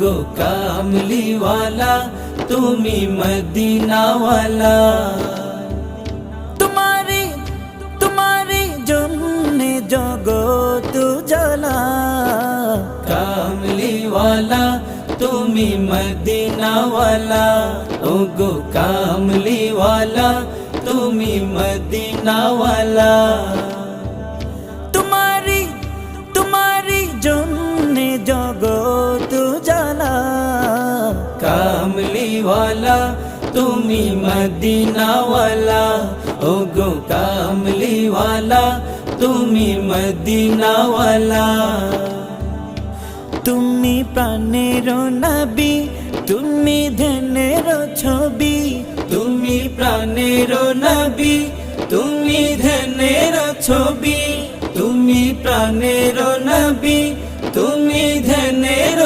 গো কামলিওয়ালা তুমি মদিনাওয়ালা। তোমারি জন্যে জগৎ জ্বালা, কামলিওয়ালা তুমি মদিনাওয়ালা, ও গো কামলিওয়ালা তুমি মদিনাওয়ালা। তোমারি জন্যে জগৎ জ্বালা, কামলিওয়ালা তুমি মদিনাওয়ালা, ও গো কামলিওয়ালা তুমি মদিনাওয়ালা। তুমি প্রাণের নবী, তুমি ধ্যানের ছবি, তুমি প্রাণের নবী, তুমি ধ্যানের ছবি, তুমি প্রাণের নবী, তুমি ধ্যানের